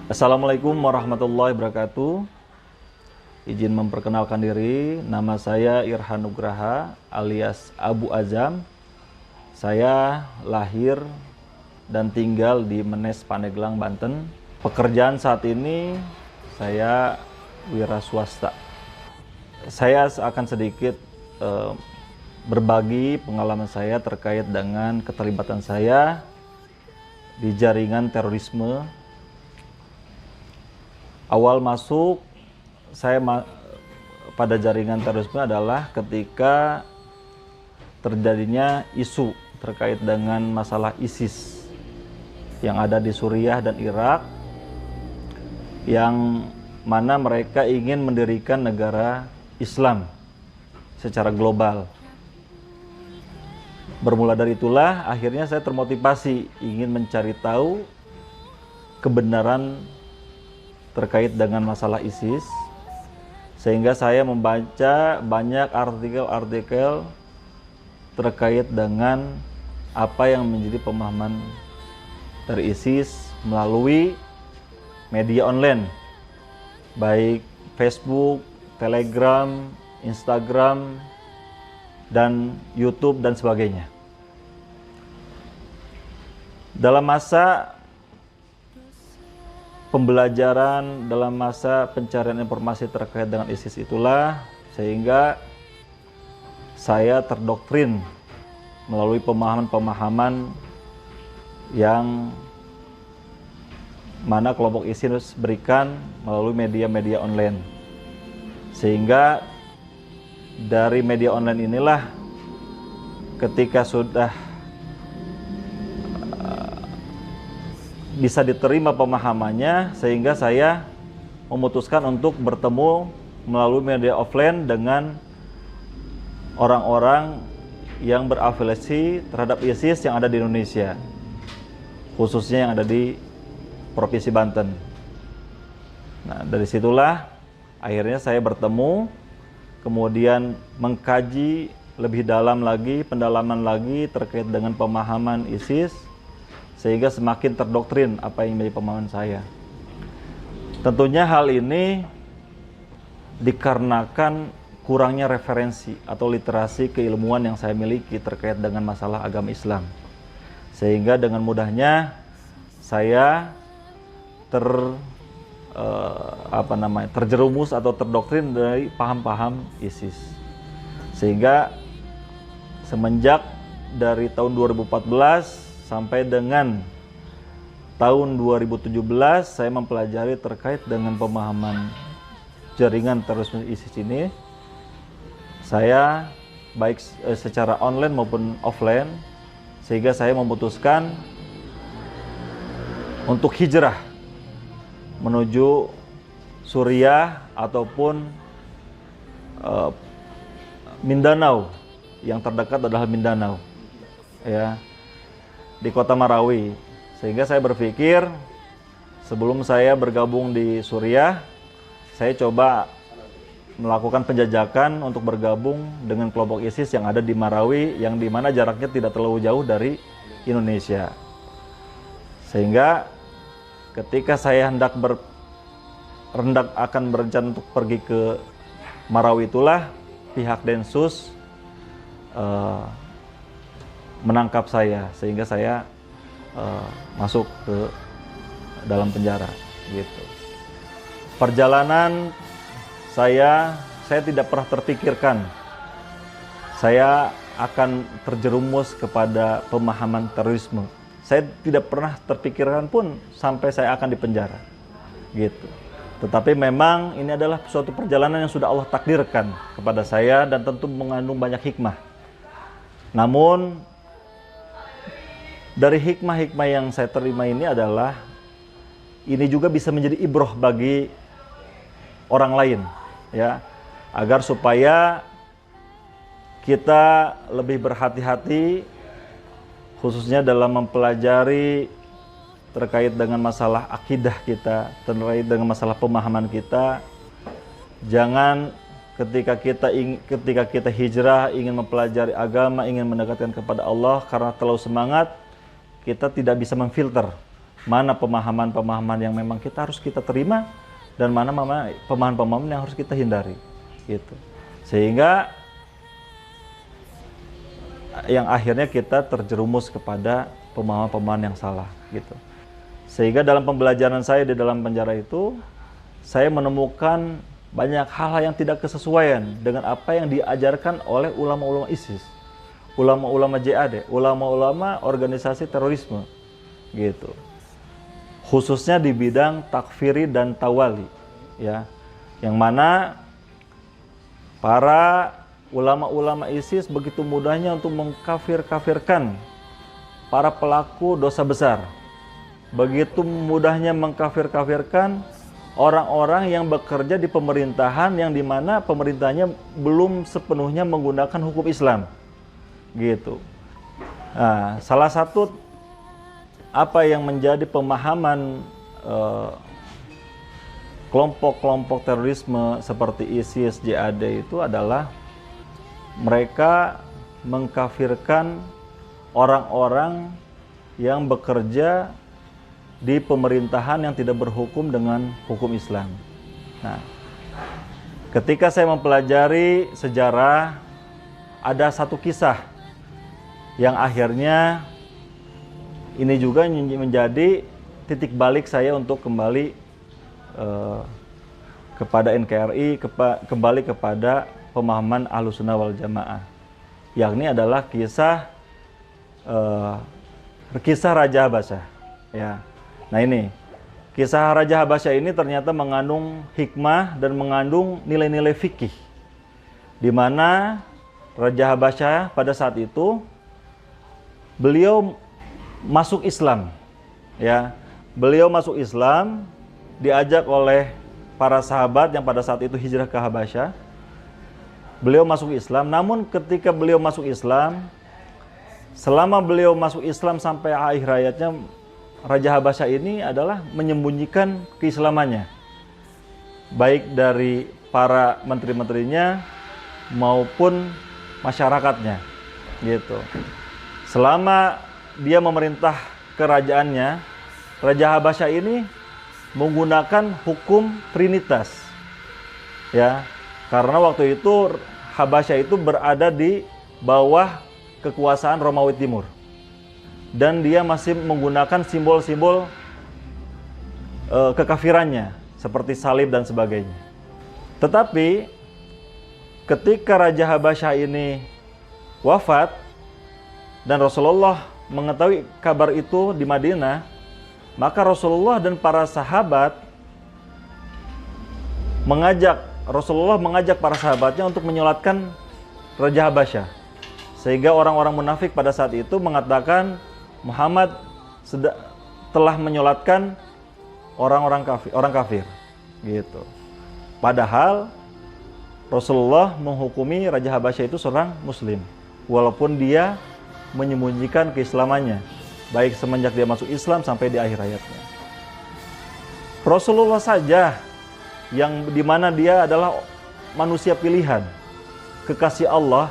Assalamualaikum warahmatullahi wabarakatuh. Izin memperkenalkan diri, nama saya Irhan Nugraha alias Abu Azam. Saya lahir dan tinggal di Menes, Pandeglang, Banten. Pekerjaan saat ini saya wira swasta. Saya akan sedikit berbagi pengalaman saya terkait dengan keterlibatan saya di jaringan terorisme. Awal masuk saya pada jaringan terorisme adalah ketika terjadinya isu terkait dengan masalah ISIS yang ada di Suriah dan Irak, yang mana mereka ingin mendirikan negara Islam secara global. Bermula dari itulah akhirnya saya termotivasi ingin mencari tahu kebenaran terkait dengan masalah ISIS, sehingga saya membaca banyak artikel-artikel terkait dengan apa yang menjadi pemahaman dari ISIS melalui media online, baik Facebook, Telegram, Instagram, dan YouTube dan sebagainya. Dalam masa pembelajaran, dalam masa pencarian informasi terkait dengan ISIS itulah sehingga saya terdoktrin melalui pemahaman-pemahaman yang mana kelompok ISIS berikan melalui media-media online. Sehingga dari media online inilah ketika sudah bisa diterima pemahamannya, sehingga saya memutuskan untuk bertemu melalui media offline dengan orang-orang yang berafiliasi terhadap ISIS yang ada di Indonesia, khususnya yang ada di Provinsi Banten. Nah, dari situlah akhirnya saya bertemu, kemudian mengkaji lebih dalam lagi, pendalaman lagi terkait dengan pemahaman ISIS, sehingga semakin terdoktrin apa yang menjadi pemahaman saya. Tentunya hal ini dikarenakan kurangnya referensi atau literasi keilmuan yang saya miliki terkait dengan masalah agama Islam. Sehingga dengan mudahnya saya terjerumus atau terdoktrin dari paham-paham ISIS. Sehingga semenjak dari tahun 2014 sampai dengan tahun 2017 saya mempelajari terkait dengan pemahaman jaringan terorisme ISIS ini. Saya baik secara online maupun offline, sehingga saya memutuskan untuk hijrah menuju Suriah ataupun Mindanao. Yang terdekat adalah Mindanao, ya, di kota Marawi. Sehingga saya berpikir sebelum saya bergabung di Suriah, saya coba melakukan penjajakan untuk bergabung dengan kelompok ISIS yang ada di Marawi, yang dimana jaraknya tidak terlalu jauh dari Indonesia. Sehingga ketika saya hendak akan berencana untuk pergi ke Marawi, itulah pihak Densus menangkap saya, sehingga saya masuk ke dalam penjara gitu. Perjalanan saya tidak pernah terpikirkan saya akan terjerumus kepada pemahaman terorisme. Saya tidak pernah terpikirkan pun sampai saya akan dipenjara gitu. Tetapi memang ini adalah suatu perjalanan yang sudah Allah takdirkan kepada saya dan tentu mengandung banyak hikmah. Namun dari hikmah-hikmah yang saya terima ini adalah ini juga bisa menjadi ibroh bagi orang lain, ya, agar supaya kita lebih berhati-hati khususnya dalam mempelajari terkait dengan masalah akidah kita, terkait dengan masalah pemahaman kita. Jangan ketika kita hijrah ingin mempelajari agama, ingin mendekatkan kepada Allah, karena terlalu semangat kita tidak bisa memfilter mana pemahaman-pemahaman yang memang kita terima dan mana pemahaman-pemahaman yang harus kita hindari gitu. Sehingga yang akhirnya kita terjerumus kepada pemahaman-pemahaman yang salah gitu. Sehingga dalam pembelajaran saya di dalam penjara itu, saya menemukan banyak hal-hal yang tidak kesesuaian dengan apa yang diajarkan oleh ulama-ulama ISIS, ulama-ulama JAD, ulama-ulama organisasi terorisme gitu. Khususnya di bidang takfiri dan tawali ya. Yang mana para ulama-ulama ISIS begitu mudahnya untuk mengkafir-kafirkan para pelaku dosa besar. Begitu mudahnya mengkafir-kafirkan orang-orang yang bekerja di pemerintahan yang dimana pemerintahnya belum sepenuhnya menggunakan hukum Islam. Gitu. Nah, salah satu apa yang menjadi pemahaman kelompok-kelompok terorisme seperti ISIS, JAD itu adalah mereka mengkafirkan orang-orang yang bekerja di pemerintahan yang tidak berhukum dengan hukum Islam. Nah, ketika saya mempelajari sejarah, ada satu kisah yang akhirnya ini juga menjadi titik balik saya untuk kembali kepada NKRI, kembali kepada pemahaman Ahlussunnah wal Jamaah, yakni adalah kisah Raja Habasyah. Ya, nah ini kisah Raja Habasyah ini ternyata mengandung hikmah dan mengandung nilai-nilai fikih, di mana Raja Habasyah pada saat itu beliau masuk Islam. Ya, beliau masuk Islam diajak oleh para sahabat yang pada saat itu hijrah ke Habasyah. Beliau masuk Islam, namun ketika beliau masuk Islam, selama beliau masuk Islam sampai akhir hayatnya, Raja Habasyah ini adalah menyembunyikan keislamannya, baik dari para menteri-menterinya maupun masyarakatnya, gitu. Selama dia memerintah kerajaannya, Raja Habasyah ini menggunakan hukum Trinitas, ya, karena waktu itu Habasyah itu berada di bawah kekuasaan Romawi Timur, dan dia masih menggunakan simbol-simbol kekafirannya seperti salib dan sebagainya. Tetapi ketika Raja Habasyah ini wafat dan Rasulullah mengetahui kabar itu di Madinah, maka Rasulullah dan para sahabat Rasulullah mengajak para sahabatnya untuk menyolatkan Raja Habasyah. Sehingga orang-orang munafik pada saat itu mengatakan Muhammad telah menyolatkan orang kafir gitu. Padahal Rasulullah menghukumi Raja Habasyah itu seorang muslim, walaupun dia menyembunyikan keislamannya, baik semenjak dia masuk Islam sampai di akhir hayatnya. Rasulullah saja yang dimana dia adalah manusia pilihan, kekasih Allah,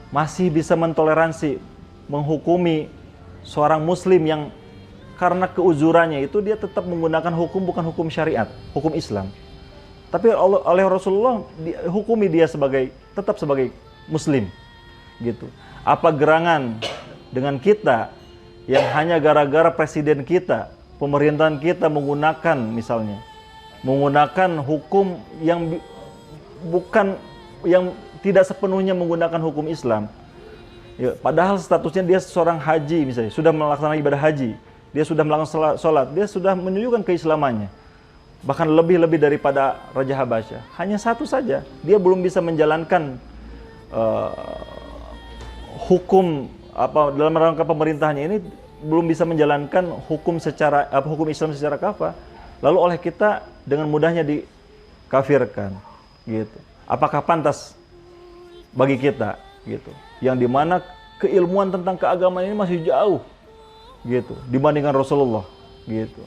masih bisa mentoleransi, menghukumi seorang muslim yang karena keuzurannya itu dia tetap menggunakan hukum bukan hukum syariat, hukum Islam. Tapi oleh Rasulullah hukumi dia tetap sebagai muslim gitu. Apa gerangan dengan kita yang hanya gara-gara presiden kita, pemerintahan kita menggunakan hukum yang tidak sepenuhnya menggunakan hukum Islam. Ya, padahal statusnya dia seorang haji misalnya, sudah melaksanakan ibadah haji, dia sudah melakukan sholat, dia sudah menunjukkan keislamannya. Bahkan lebih daripada Raja Habasyah. Hanya satu saja, dia belum bisa menjalankan hukum dalam rangka pemerintahannya ini, belum bisa menjalankan hukum Islam secara kafah. Lalu oleh kita dengan mudahnya dikafirkan gitu. Apakah pantas bagi kita gitu, yang dimana keilmuan tentang keagamaan ini masih jauh gitu dibandingkan Rasulullah gitu.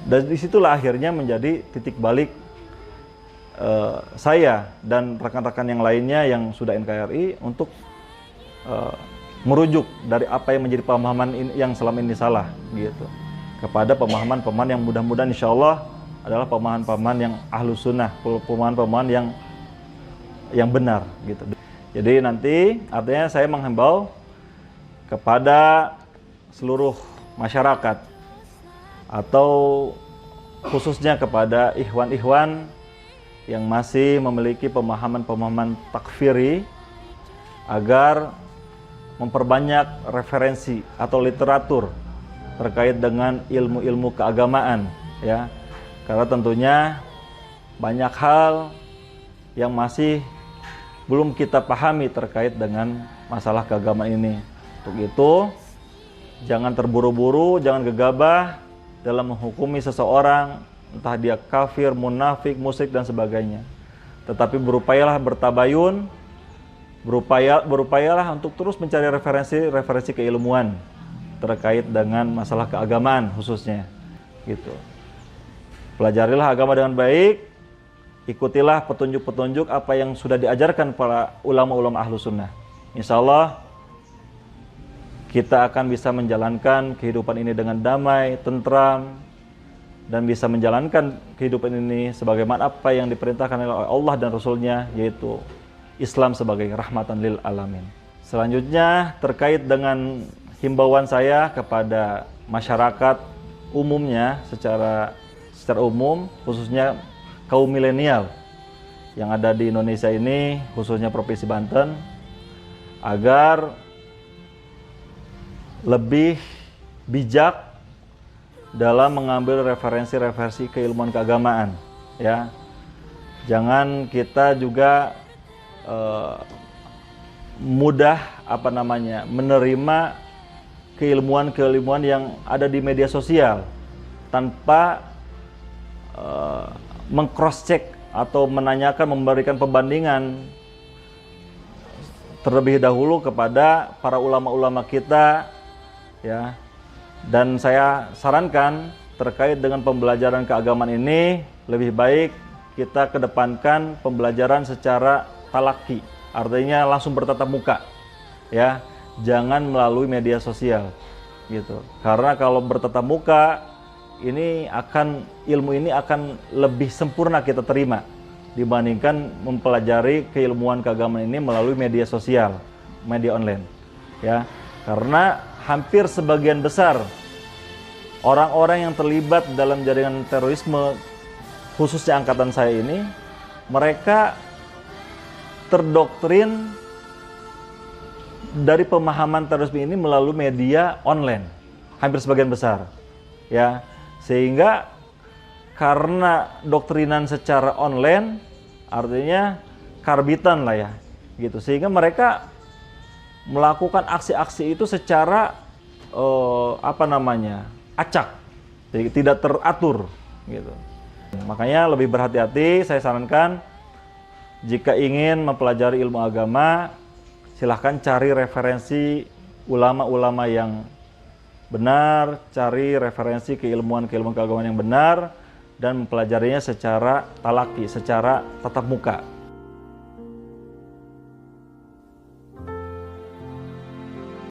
Dan disitulah akhirnya menjadi titik balik saya dan rekan-rekan yang lainnya yang sudah NKRI untuk merujuk dari apa yang menjadi pemahaman yang selama ini salah gitu kepada pemahaman-pemahaman yang mudah-mudahan insya Allah adalah pemahaman-pemahaman yang ahlus sunnah, pemahaman-pemahaman yang benar gitu. Jadi nanti artinya saya menghimbau kepada seluruh masyarakat atau khususnya kepada ikhwan-ikhwan yang masih memiliki pemahaman-pemahaman takfiri agar memperbanyak referensi atau literatur terkait dengan ilmu-ilmu keagamaan ya. Karena tentunya banyak hal yang masih belum kita pahami terkait dengan masalah keagamaan ini. Untuk itu, jangan terburu-buru, jangan gegabah dalam menghukumi seseorang, entah dia kafir, munafik, musyrik dan sebagainya. Tetapi berupayalah bertabayun, berupayalah untuk terus mencari referensi keilmuan terkait dengan masalah keagamaan khususnya. Gitu. Pelajarilah agama dengan baik, ikutilah petunjuk-petunjuk apa yang sudah diajarkan para ulama-ulama ahlu sunnah. Insya Allah kita akan bisa menjalankan kehidupan ini dengan damai, tentram, dan bisa menjalankan kehidupan ini sebagaimana apa yang diperintahkan oleh Allah dan Rasulnya, yaitu Islam sebagai rahmatan lil alamin. Selanjutnya terkait dengan himbauan saya kepada masyarakat umumnya secara umum, khususnya kaum milenial yang ada di Indonesia ini, khususnya Provinsi Banten, agar lebih bijak dalam mengambil referensi keilmuan keagamaan ya. Jangan kita juga mudah menerima keilmuan yang ada di media sosial tanpa meng-cross check atau menanyakan, memberikan perbandingan terlebih dahulu kepada para ulama-ulama kita ya. Dan saya sarankan terkait dengan pembelajaran keagamaan ini lebih baik kita kedepankan pembelajaran secara talaki, artinya langsung bertatap muka ya, jangan melalui media sosial gitu. Karena kalau bertatap muka ilmu ini akan lebih sempurna kita terima dibandingkan mempelajari keilmuan keagamaan ini melalui media sosial, media online ya. Karena hampir sebagian besar orang-orang yang terlibat dalam jaringan terorisme, khususnya angkatan saya ini, mereka terdoktrin dari pemahaman terorisme ini melalui media online, hampir sebagian besar ya. Sehingga karena doktrinan secara online, artinya karbitan lah ya gitu, sehingga mereka melakukan aksi-aksi itu secara acak, jadi tidak teratur gitu. Makanya lebih berhati-hati, saya sarankan jika ingin mempelajari ilmu agama, silahkan cari referensi ulama-ulama yang benar, cari referensi keilmuan keagamaan yang benar, dan mempelajarinya secara talaki, secara tatap muka.